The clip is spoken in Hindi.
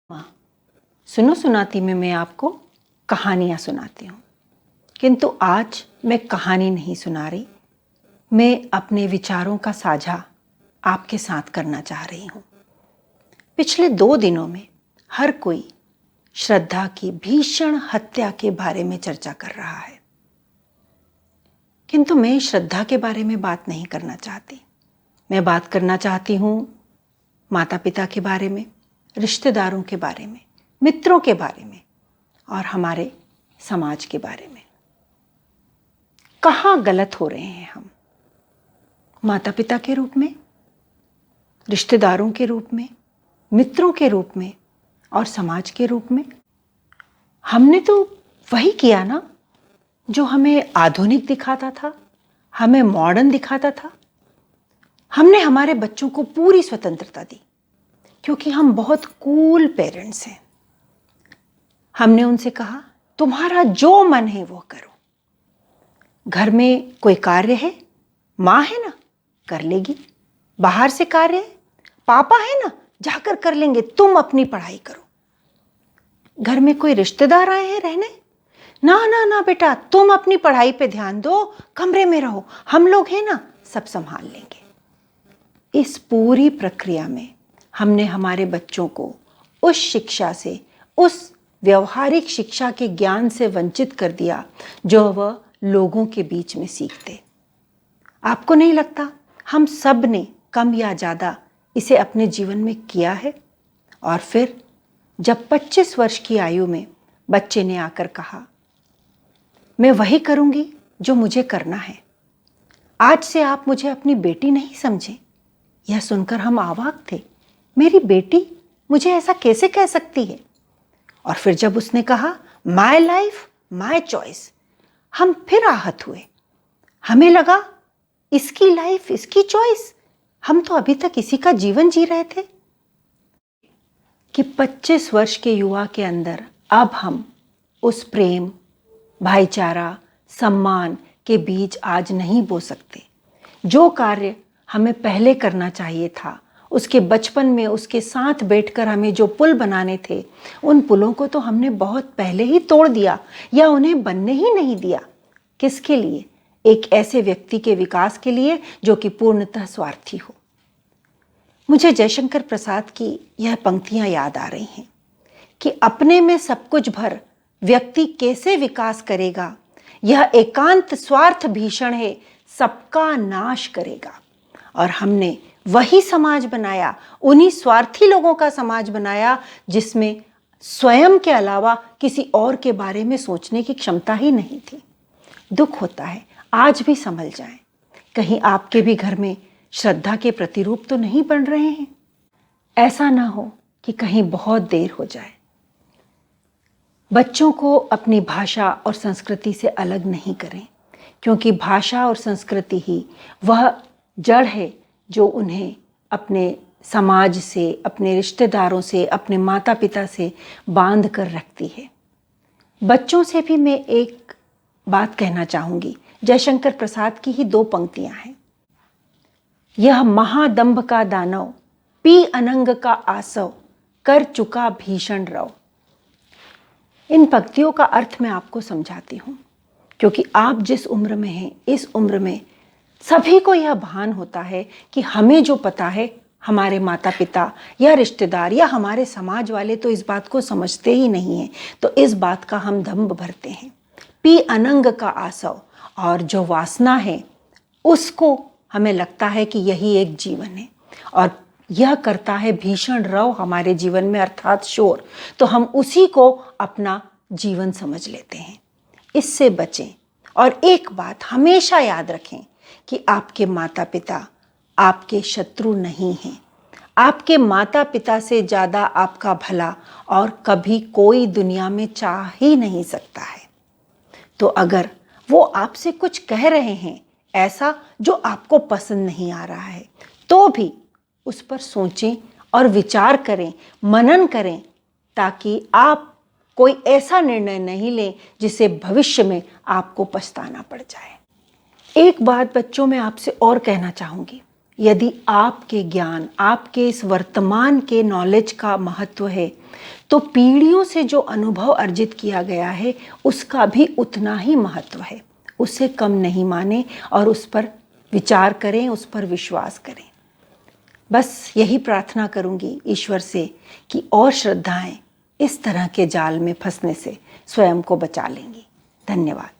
माँ, सुनो सुनाती में मैं आपको कहानियाँ सुनाती हूँ, किंतु आज मैं कहानी नहीं सुना रही। मैं अपने विचारों का साझा आपके साथ करना चाह रही हूँ। पिछले 2 दिनों में हर कोई श्रद्धा की भीषण हत्या के बारे में चर्चा कर रहा है, किंतु मैं श्रद्धा के बारे में बात नहीं करना चाहती। मैं बात करना चाहती हूँ माता पिता के बारे में, रिश्तेदारों के बारे में, मित्रों के बारे में और हमारे समाज के बारे में। कहाँ गलत हो रहे हैं हम, माता पिता के रूप में, रिश्तेदारों के रूप में, मित्रों के रूप में और समाज के रूप में। हमने तो वही किया ना जो हमें आधुनिक दिखाता था, हमें मॉडर्न दिखाता था। हमने हमारे बच्चों को पूरी स्वतंत्रता दी क्योंकि हम बहुत कूल पेरेंट्स हैं। हमने उनसे कहा तुम्हारा जो मन है वो करो। घर में कोई कार्य है, माँ है ना, कर लेगी। बाहर से कार्य है, पापा है ना, जाकर कर लेंगे। तुम अपनी पढ़ाई करो। घर में कोई रिश्तेदार आए हैं रहने, ना ना ना बेटा, तुम अपनी पढ़ाई पे ध्यान दो, कमरे में रहो, हम लोग हैं ना, सब संभाल लेंगे। इस पूरी प्रक्रिया में हमने हमारे बच्चों को उस शिक्षा से, उस व्यवहारिक शिक्षा के ज्ञान से वंचित कर दिया जो वह लोगों के बीच में सीखते। आपको नहीं लगता हम सब ने कम या ज़्यादा इसे अपने जीवन में किया है? और फिर जब 25 वर्ष की आयु में बच्चे ने आकर कहा मैं वही करूंगी जो मुझे करना है, आज से आप मुझे अपनी बेटी नहीं समझे, यह सुनकर हम अवाक थे। मेरी बेटी, मुझे ऐसा कैसे कह सकती है? और फिर जब उसने कहा माय लाइफ माय चॉइस, हम फिर आहत हुए। हमें लगा इसकी लाइफ इसकी चॉइस, हम तो अभी तक इसी का जीवन जी रहे थे। कि 25 वर्ष के युवा के अंदर अब हम उस प्रेम, भाईचारा, सम्मान के बीज आज नहीं बो सकते। जो कार्य हमें पहले करना चाहिए था, उसके बचपन में उसके साथ बैठकर हमें जो पुल बनाने थे, उन पुलों को तो हमने बहुत पहले ही तोड़ दिया या उन्हें बनने ही नहीं दिया। किसके लिए? एक ऐसे व्यक्ति के विकास के लिए जो कि पूर्णतः स्वार्थी हो। मुझे जयशंकर प्रसाद की यह पंक्तियां याद आ रही हैं कि अपने में सब कुछ भर व्यक्ति कैसे विकास करेगा, यह एकांत स्वार्थ भीषण है, सबका नाश करेगा। और हमने वही समाज बनाया, उन्हीं स्वार्थी लोगों का समाज बनाया जिसमें स्वयं के अलावा किसी और के बारे में सोचने की क्षमता ही नहीं थी। दुख होता है, आज भी संभल जाएं। कहीं आपके भी घर में श्रद्धा के प्रतिरूप तो नहीं बन रहे हैं? ऐसा ना हो कि कहीं बहुत देर हो जाए। बच्चों को अपनी भाषा और संस्कृति से अलग नहीं करें, क्योंकि भाषा और संस्कृति ही वह जड़ है जो उन्हें अपने समाज से, अपने रिश्तेदारों से, अपने माता पिता से बांध कर रखती है। बच्चों से भी मैं एक बात कहना चाहूँगी। जयशंकर प्रसाद की ही 2 पंक्तियाँ हैं। यह महादंभ का दानव, पी अनंग का आसव, कर चुका भीषण रव। इन पंक्तियों का अर्थ मैं आपको समझाती हूँ, क्योंकि आप जिस उम्र में हैं, इस उम्र में सभी को यह भान होता है कि हमें जो पता है, हमारे माता पिता या रिश्तेदार या हमारे समाज वाले तो इस बात को समझते ही नहीं हैं, तो इस बात का हम दंभ भरते हैं। पी अनंग का आसव, और जो वासना है उसको हमें लगता है कि यही एक जीवन है और यह करता है भीषण रव हमारे जीवन में, अर्थात शोर, तो हम उसी को अपना जीवन समझ लेते हैं। इससे बचें। और एक बात हमेशा याद रखें कि आपके माता पिता आपके शत्रु नहीं हैं। आपके माता पिता से ज़्यादा आपका भला और कभी कोई दुनिया में चाह ही नहीं सकता है। तो अगर वो आपसे कुछ कह रहे हैं ऐसा जो आपको पसंद नहीं आ रहा है, तो भी उस पर सोचें और विचार करें, मनन करें, ताकि आप कोई ऐसा निर्णय नहीं लें जिसे भविष्य में आपको पछताना पड़ जाए। एक बात बच्चों में आपसे और कहना चाहूँगी यदि आपके ज्ञान, आपके इस वर्तमान के नॉलेज का महत्व है, तो पीढ़ियों से जो अनुभव अर्जित किया गया है उसका भी उतना ही महत्व है। उसे कम नहीं माने और उस पर विचार करें, उस पर विश्वास करें। बस यही प्रार्थना करूंगी ईश्वर से कि और श्रद्धाएं इस तरह के जाल में फंसने से स्वयं को बचा लेंगी। धन्यवाद।